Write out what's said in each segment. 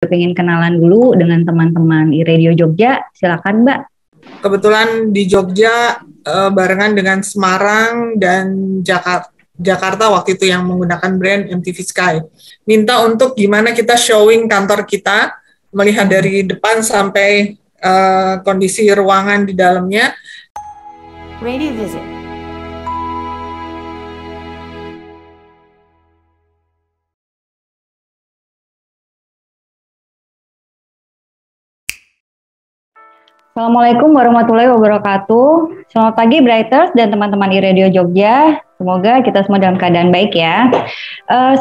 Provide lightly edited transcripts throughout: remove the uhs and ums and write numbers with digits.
Pengen kenalan dulu dengan teman-teman iRadio Jogja, silakan Mbak. Kebetulan di Jogja barengan dengan Semarang dan Jakarta waktu itu yang menggunakan brand MTV Sky. Minta untuk gimana kita showing kantor kita, melihat dari depan sampai kondisi ruangan di dalamnya. Radio Visit. Assalamualaikum warahmatullahi wabarakatuh. Selamat pagi Brighters dan teman-teman iRadio Jogja. Semoga kita semua dalam keadaan baik ya.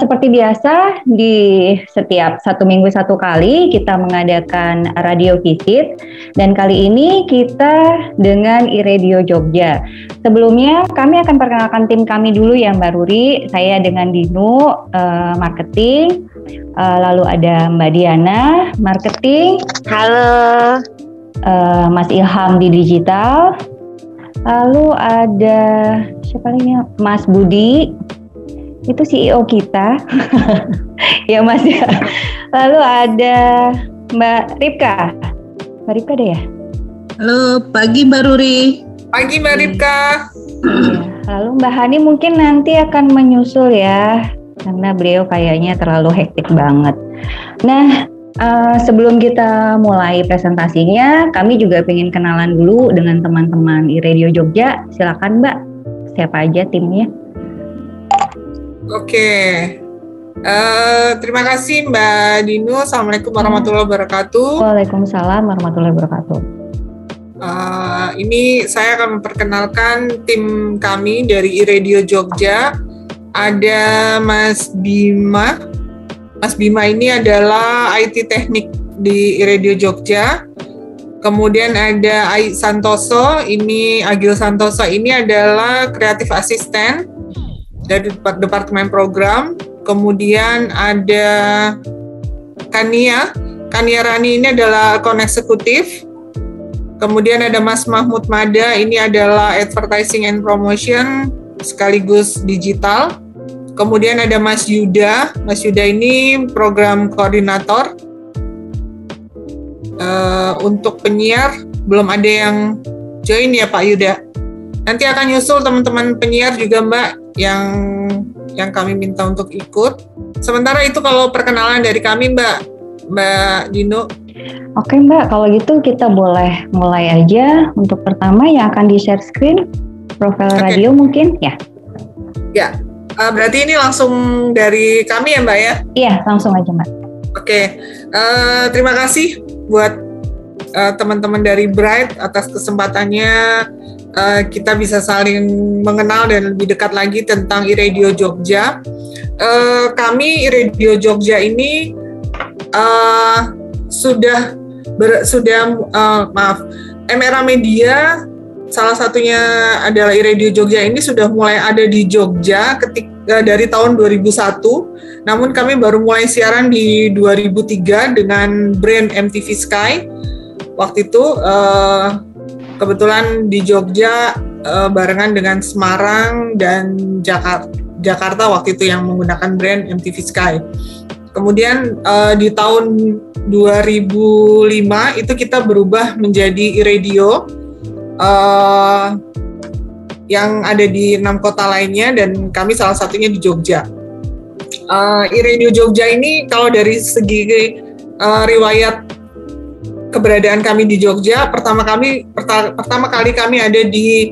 Seperti biasa di setiap 1 minggu 1 kali kita mengadakan radio visit. Dan kali ini kita dengan iRadio Jogja. Sebelumnya kami akan perkenalkan tim kami dulu ya Mbak Ruri. Saya dengan Dino, marketing. Lalu ada Mbak Diana, marketing. Halo. Mas Ilham di digital, lalu ada siapa lagi? Mas Budi, itu CEO kita, ya Mas ya. Lalu ada Mbak Ripka ada ya? Halo, pagi Mbak Ruri. Pagi Mbak Ripka. Lalu Mbak Hani mungkin nanti akan menyusul ya, karena beliau kayaknya terlalu hektik banget. Nah, sebelum kita mulai presentasinya, kami juga ingin kenalan dulu dengan teman-teman iRadio Jogja. Silakan Mbak, siapa aja timnya? Oke, terima kasih Mbak Dino. Assalamualaikum warahmatullahi wabarakatuh. Waalaikumsalam warahmatullahi wabarakatuh. Ini saya akan memperkenalkan tim kami dari iRadio Jogja. Ada Mas Bima. Mas Bima ini adalah IT teknik di iRadio Jogja. Kemudian ada Agil Santoso ini adalah kreatif asisten dari Departemen Program. Kemudian ada Kania Rani, ini adalah account eksekutif. Kemudian ada Mas Mahmud Mada, ini adalah advertising and promotion sekaligus digital. Kemudian ada Mas Yuda ini program koordinator. Untuk penyiar belum ada yang join ya Pak Yuda. Nanti akan nyusul teman-teman penyiar juga Mbak yang kami minta untuk ikut. Sementara itu kalau perkenalan dari kami Mbak Dino. Oke Mbak, kalau gitu kita boleh mulai aja. Untuk pertama yang akan di-share screen profil radio mungkin ya. Ya. Berarti ini langsung dari kami ya Mbak ya? Iya, langsung aja Mbak. Oke, terima kasih buat teman-teman dari Bright atas kesempatannya kita bisa saling mengenal dan lebih dekat lagi tentang iRadio Jogja. Kami iRadio Jogja ini MRA Media. Salah satunya adalah iRadio Jogja ini sudah mulai ada di Jogja dari tahun 2001. Namun kami baru mulai siaran di 2003 dengan brand MTV Sky. Waktu itu kebetulan di Jogja barengan dengan Semarang dan Jakarta waktu itu yang menggunakan brand MTV Sky. Kemudian di tahun 2005 itu kita berubah menjadi iRadio yang ada di 6 kota lainnya dan kami salah satunya di Jogja. iRadio Jogja ini kalau dari segi riwayat keberadaan kami di Jogja, pertama kali kami ada di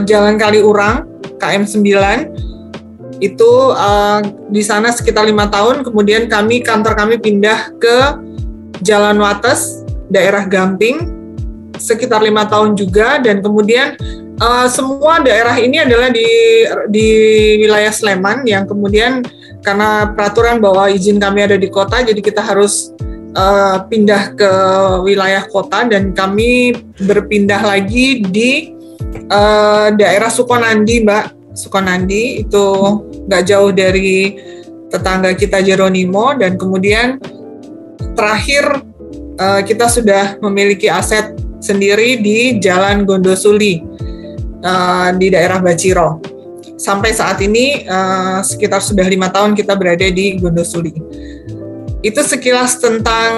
Jalan Kaliurang KM 9. Itu di sana sekitar 5 tahun, kemudian kantor kami pindah ke Jalan Wates, daerah Gamping sekitar 5 tahun juga, dan kemudian semua daerah ini adalah di wilayah Sleman yang kemudian karena peraturan bahwa izin kami ada di kota, jadi kita harus pindah ke wilayah kota dan kami berpindah lagi di daerah Sukonandi Mbak. Sukonandi itu nggak jauh dari tetangga kita Jeronimo, dan kemudian terakhir kita sudah memiliki aset sendiri di Jalan Gondosuli di daerah Baciro. Sampai saat ini sekitar sudah 5 tahun kita berada di Gondosuli. Itu sekilas tentang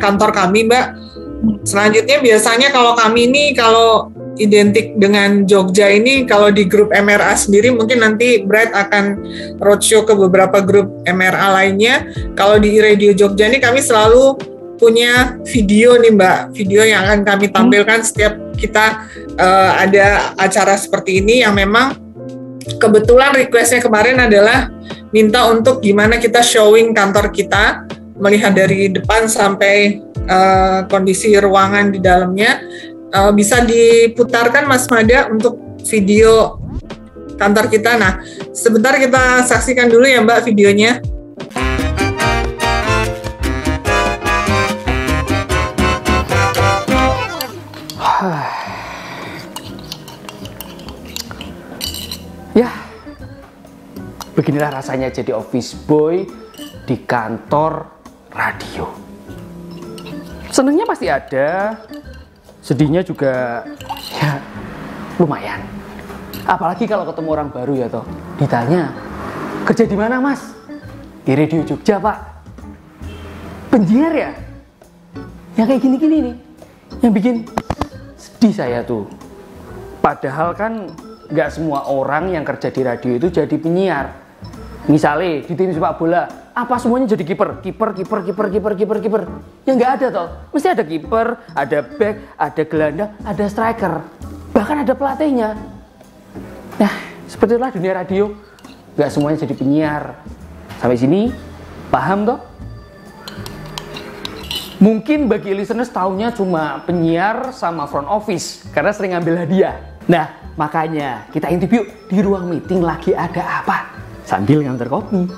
kantor kami, Mbak. Selanjutnya biasanya kalau kami ini kalau identik dengan Jogja ini, kalau di grup MRA sendiri mungkin nanti Bright akan roadshow ke beberapa grup MRA lainnya. Kalau di Radio Jogja ini kami selalu punya video nih Mbak, video yang akan kami tampilkan setiap kita ada acara seperti ini, yang memang kebetulan requestnya kemarin adalah minta untuk gimana kita showing kantor kita, melihat dari depan sampai kondisi ruangan di dalamnya. Bisa diputarkan Mas Mada untuk video kantor kita. Nah, sebentar kita saksikan dulu ya Mbak videonya. Ya, beginilah rasanya jadi office boy di kantor radio. Senengnya pasti ada, sedihnya juga ya lumayan. Apalagi kalau ketemu orang baru ya toh, ditanya, kerja di mana Mas? Di Radio Jogja Pak. Penyiar ya? Yang kayak gini-gini nih, yang bikin sedih saya tuh. Padahal kan nggak semua orang yang kerja di radio itu jadi penyiar. Misalnya di tim sepak bola, apa semuanya jadi kiper? Ya nggak ada toh. Mesti ada kiper, ada back, ada gelandang, ada striker, bahkan ada pelatihnya. Nah, seperti itulah dunia radio. Nggak semuanya jadi penyiar. Sampai sini paham toh? Mungkin bagi listeners taunya cuma penyiar sama front office karena sering ngambil hadiah. Nah, makanya kita intip yuk di ruang meeting lagi ada apa sambil nganter kopi.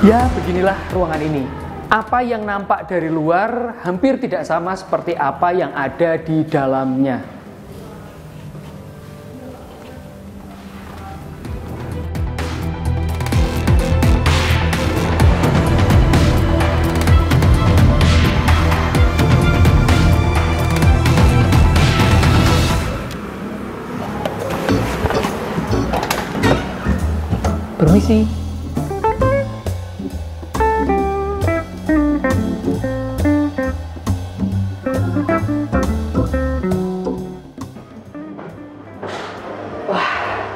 Ya, beginilah ruangan ini. Apa yang nampak dari luar hampir tidak sama seperti apa yang ada di dalamnya. Permisi.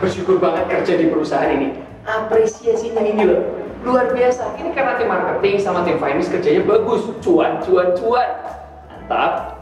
Bersyukur banget kerja di perusahaan ini. Apresiasinya ini loh, luar biasa. Ini karena tim marketing sama tim finance kerjanya bagus. Cuan. Mantap.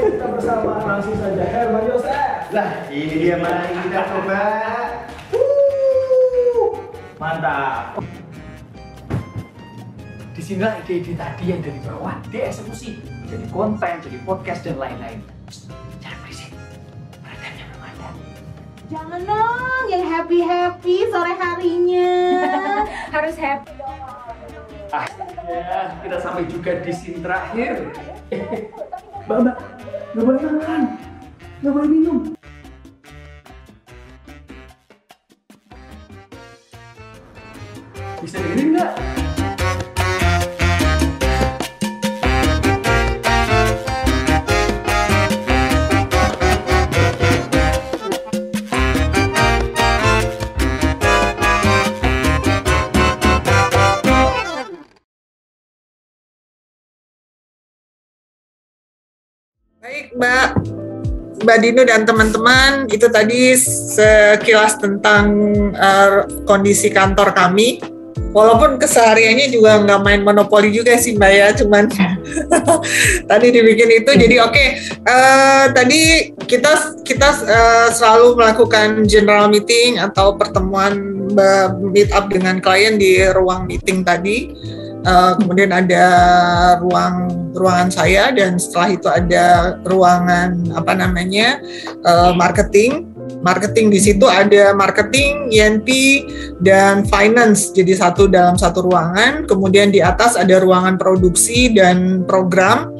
Kita bersama langsung saja Herman Yosef. Nah, ini dia, mari kita coba. Mantap. Disinilah ide-ide tadi yang dari bawah dieksekusi jadi konten, jadi podcast dan lain-lain. Jangan berisik, perhatiannya belum ada. Jangan dong, yang happy sore harinya. Harus happy dong. Ya, kita sampai juga di scene terakhir. Mbak, nggak boleh makan. Nggak boleh minum. Bisa dengerin nggak? Baik, Mbak Dino dan teman-teman, itu tadi sekilas tentang kondisi kantor kami. Walaupun kesehariannya juga nggak main monopoli juga sih Mbak ya, cuman tadi dibikin itu. Jadi oke. Tadi kita selalu melakukan general meeting atau pertemuan meet up dengan klien di ruang meeting tadi. Kemudian ada ruangan saya, dan setelah itu ada ruangan marketing. Marketing di situ ada marketing, INP, dan finance, jadi dalam satu ruangan. Kemudian di atas ada ruangan produksi dan program.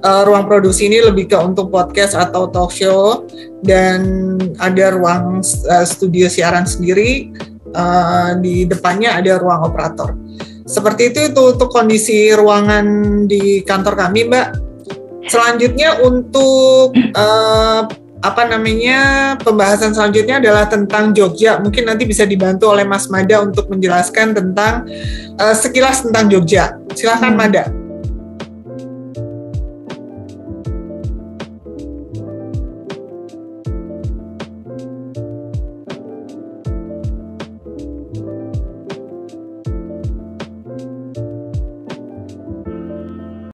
Ruang produksi ini lebih ke untuk podcast atau talk show, dan ada ruang studio siaran sendiri. Di depannya ada ruang operator. Seperti itu untuk kondisi ruangan di kantor kami, Mbak. Selanjutnya untuk pembahasan selanjutnya adalah tentang Jogja. Mungkin nanti bisa dibantu oleh Mas Mada untuk menjelaskan tentang sekilas tentang Jogja. Silakan Mada.